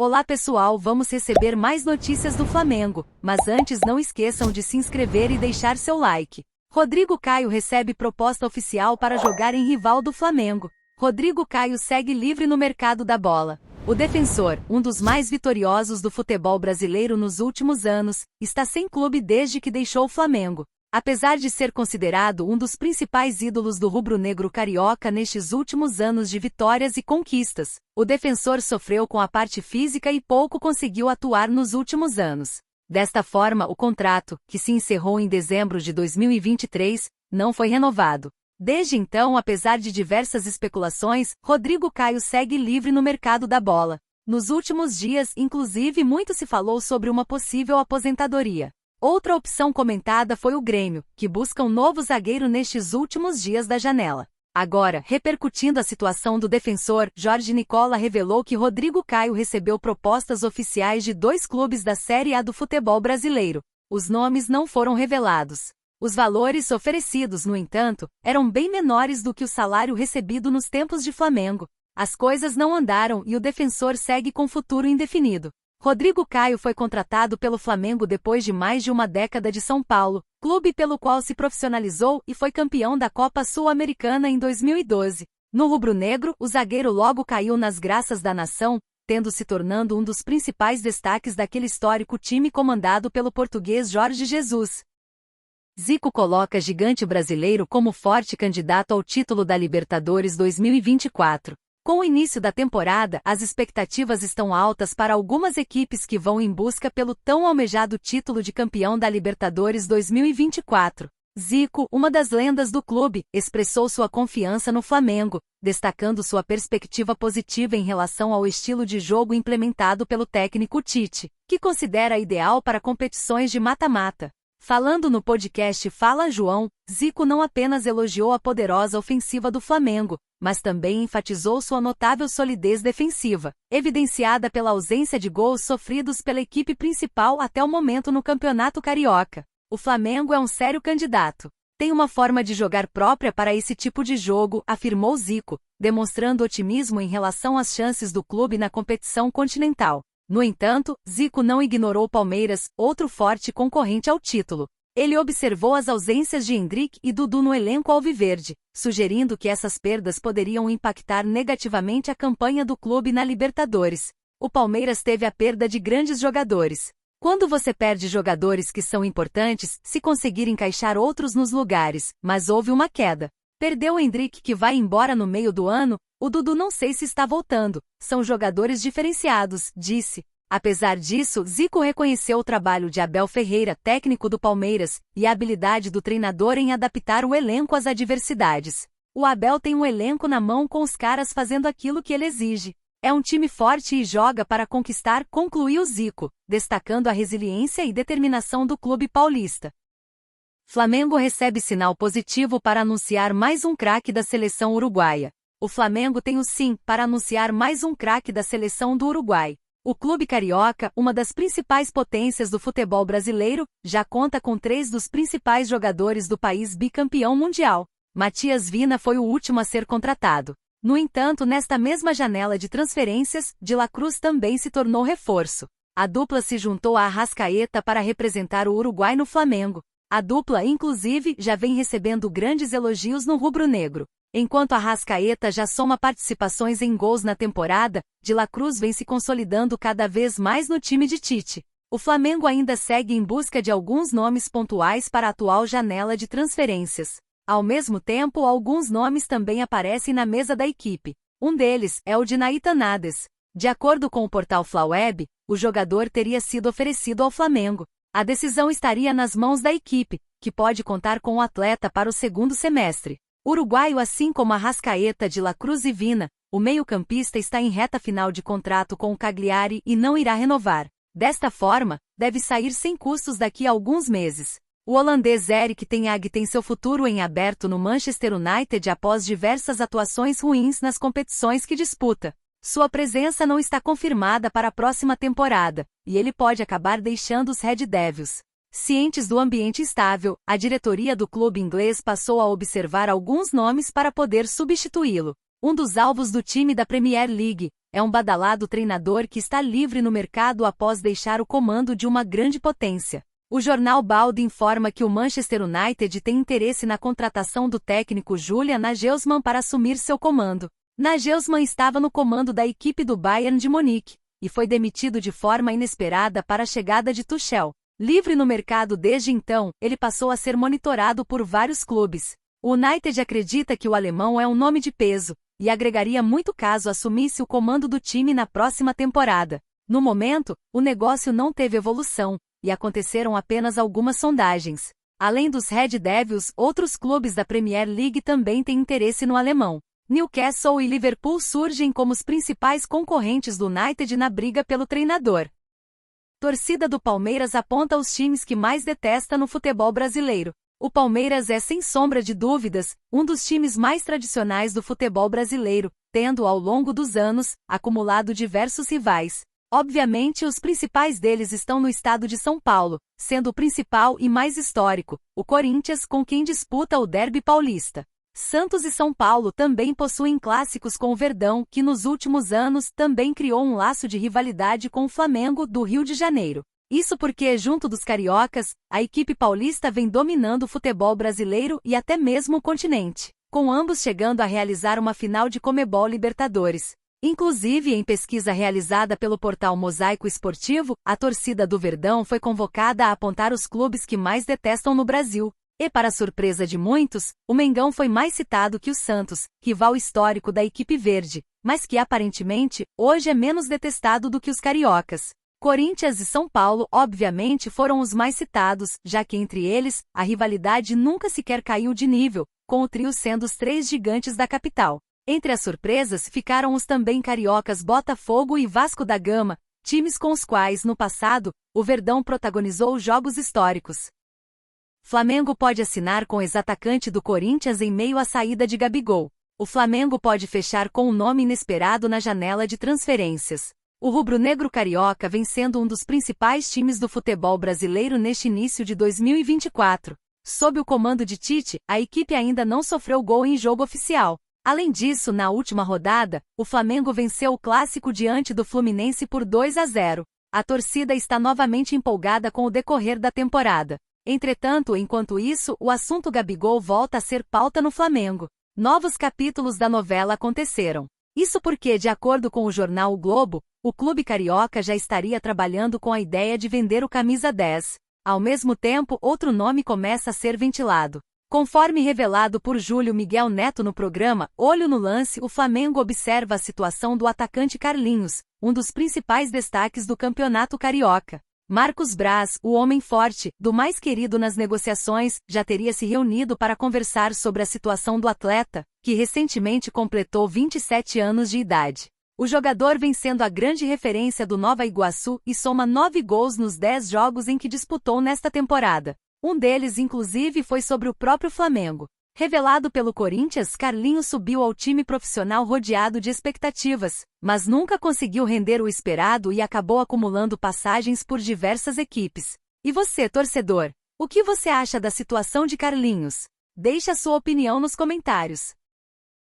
Olá pessoal, vamos receber mais notícias do Flamengo, mas antes não esqueçam de se inscrever e deixar seu like. Rodrigo Caio recebe proposta oficial para jogar em rival do Flamengo. Rodrigo Caio segue livre no mercado da bola. O defensor, um dos mais vitoriosos do futebol brasileiro nos últimos anos, está sem clube desde que deixou o Flamengo. Apesar de ser considerado um dos principais ídolos do rubro-negro carioca nestes últimos anos de vitórias e conquistas, o defensor sofreu com a parte física e pouco conseguiu atuar nos últimos anos. Desta forma, o contrato, que se encerrou em dezembro de 2023, não foi renovado. Desde então, apesar de diversas especulações, Rodrigo Caio segue livre no mercado da bola. Nos últimos dias, inclusive, muito se falou sobre uma possível aposentadoria. Outra opção comentada foi o Grêmio, que busca um novo zagueiro nestes últimos dias da janela. Agora, repercutindo a situação do defensor, Jorge Nicola revelou que Rodrigo Caio recebeu propostas oficiais de 2 clubes da Série A do futebol brasileiro. Os nomes não foram revelados. Os valores oferecidos, no entanto, eram bem menores do que o salário recebido nos tempos de Flamengo. As coisas não andaram e o defensor segue com futuro indefinido. Rodrigo Caio foi contratado pelo Flamengo depois de mais de uma década de São Paulo, clube pelo qual se profissionalizou e foi campeão da Copa Sul-Americana em 2012. No rubro-negro, o zagueiro logo caiu nas graças da nação, tendo se tornando um dos principais destaques daquele histórico time comandado pelo português Jorge Jesus. Zico coloca gigante brasileiro como forte candidato ao título da Libertadores 2024. Com o início da temporada, as expectativas estão altas para algumas equipes que vão em busca pelo tão almejado título de campeão da Libertadores 2024. Zico, uma das lendas do clube, expressou sua confiança no Flamengo, destacando sua perspectiva positiva em relação ao estilo de jogo implementado pelo técnico Tite, que considera ideal para competições de mata-mata. Falando no podcast Fala João, Zico não apenas elogiou a poderosa ofensiva do Flamengo, mas também enfatizou sua notável solidez defensiva, evidenciada pela ausência de gols sofridos pela equipe principal até o momento no Campeonato Carioca. O Flamengo é um sério candidato. Tem uma forma de jogar própria para esse tipo de jogo, afirmou Zico, demonstrando otimismo em relação às chances do clube na competição continental. No entanto, Zico não ignorou o Palmeiras, outro forte concorrente ao título. Ele observou as ausências de Endrick e Dudu no elenco alviverde, sugerindo que essas perdas poderiam impactar negativamente a campanha do clube na Libertadores. O Palmeiras teve a perda de grandes jogadores. Quando você perde jogadores que são importantes, se conseguir encaixar outros nos lugares, mas houve uma queda. Perdeu o Endrick que vai embora no meio do ano, o Dudu não sei se está voltando, são jogadores diferenciados, disse. Apesar disso, Zico reconheceu o trabalho de Abel Ferreira, técnico do Palmeiras, e a habilidade do treinador em adaptar o elenco às adversidades. O Abel tem um elenco na mão com os caras fazendo aquilo que ele exige. É um time forte e joga para conquistar, concluiu Zico, destacando a resiliência e determinação do clube paulista. Flamengo recebe sinal positivo para anunciar mais um craque da seleção uruguaia. O Flamengo tem o sim para anunciar mais um craque da seleção do Uruguai. O clube carioca, uma das principais potências do futebol brasileiro, já conta com 3 dos principais jogadores do país bicampeão mundial. Matias Vina foi o último a ser contratado. No entanto, nesta mesma janela de transferências, De La Cruz também se tornou reforço. A dupla se juntou a Arrascaeta para representar o Uruguai no Flamengo. A dupla, inclusive, já vem recebendo grandes elogios no rubro-negro. Enquanto Arrascaeta já soma participações em gols na temporada, De La Cruz vem se consolidando cada vez mais no time de Tite. O Flamengo ainda segue em busca de alguns nomes pontuais para a atual janela de transferências. Ao mesmo tempo, alguns nomes também aparecem na mesa da equipe. Um deles é o de Nathan Nades. De acordo com o portal Flaweb, o jogador teria sido oferecido ao Flamengo. A decisão estaria nas mãos da equipe, que pode contar com o atleta para o segundo semestre. Uruguaio, assim como Arrascaeta, De La Cruz e Vina, o meio-campista está em reta final de contrato com o Cagliari e não irá renovar. Desta forma, deve sair sem custos daqui a alguns meses. O holandês Erik ten Hag tem seu futuro em aberto no Manchester United após diversas atuações ruins nas competições que disputa. Sua presença não está confirmada para a próxima temporada, e ele pode acabar deixando os Red Devils. Cientes do ambiente instável, a diretoria do clube inglês passou a observar alguns nomes para poder substituí-lo. Um dos alvos do time da Premier League, é um badalado treinador que está livre no mercado após deixar o comando de uma grande potência. O jornal Balde informa que o Manchester United tem interesse na contratação do técnico Julian Nagelsmann para assumir seu comando. Nagelsmann estava no comando da equipe do Bayern de Munique, e foi demitido de forma inesperada para a chegada de Tuchel. Livre no mercado desde então, ele passou a ser monitorado por vários clubes. O United acredita que o alemão é um nome de peso, e agregaria muito caso assumisse o comando do time na próxima temporada. No momento, o negócio não teve evolução, e aconteceram apenas algumas sondagens. Além dos Red Devils, outros clubes da Premier League também têm interesse no alemão. Newcastle e Liverpool surgem como os principais concorrentes do United na briga pelo treinador. Torcida do Palmeiras aponta os times que mais detesta no futebol brasileiro. O Palmeiras é, sem sombra de dúvidas, um dos times mais tradicionais do futebol brasileiro, tendo, ao longo dos anos, acumulado diversos rivais. Obviamente, os principais deles estão no estado de São Paulo, sendo o principal e mais histórico, o Corinthians, com quem disputa o Derby Paulista. Santos e São Paulo também possuem clássicos com o Verdão, que nos últimos anos também criou um laço de rivalidade com o Flamengo do Rio de Janeiro. Isso porque, junto dos cariocas, a equipe paulista vem dominando o futebol brasileiro e até mesmo o continente, com ambos chegando a realizar uma final de Conmebol Libertadores. Inclusive, em pesquisa realizada pelo portal Mosaico Esportivo, a torcida do Verdão foi convocada a apontar os clubes que mais detestam no Brasil. E, para surpresa de muitos, o Mengão foi mais citado que o Santos, rival histórico da equipe verde, mas que aparentemente, hoje é menos detestado do que os cariocas. Corinthians e São Paulo, obviamente, foram os mais citados, já que entre eles, a rivalidade nunca sequer caiu de nível, com o trio sendo os três gigantes da capital. Entre as surpresas ficaram os também cariocas Botafogo e Vasco da Gama, times com os quais, no passado, o Verdão protagonizou jogos históricos. Flamengo pode assinar com o ex-atacante do Corinthians em meio à saída de Gabigol. O Flamengo pode fechar com um nome inesperado na janela de transferências. O rubro-negro carioca vem sendo um dos principais times do futebol brasileiro neste início de 2024. Sob o comando de Tite, a equipe ainda não sofreu gol em jogo oficial. Além disso, na última rodada, o Flamengo venceu o clássico diante do Fluminense por 2-0. A torcida está novamente empolgada com o decorrer da temporada. Entretanto, enquanto isso, o assunto Gabigol volta a ser pauta no Flamengo. Novos capítulos da novela aconteceram. Isso porque, de acordo com o jornal O Globo, o clube carioca já estaria trabalhando com a ideia de vender o camisa 10. Ao mesmo tempo, outro nome começa a ser ventilado. Conforme revelado por Júlio Miguel Neto no programa Olho no Lance, o Flamengo observa a situação do atacante Carlinhos, um dos principais destaques do campeonato carioca. Marcos Braz, o homem forte, do mais querido nas negociações, já teria se reunido para conversar sobre a situação do atleta, que recentemente completou 27 anos de idade. O jogador vem sendo a grande referência do Nova Iguaçu e soma 9 gols nos 10 jogos em que disputou nesta temporada. Um deles, inclusive, foi sobre o próprio Flamengo. Revelado pelo Corinthians, Carlinhos subiu ao time profissional rodeado de expectativas, mas nunca conseguiu render o esperado e acabou acumulando passagens por diversas equipes. E você, torcedor? O que você acha da situação de Carlinhos? Deixe a sua opinião nos comentários.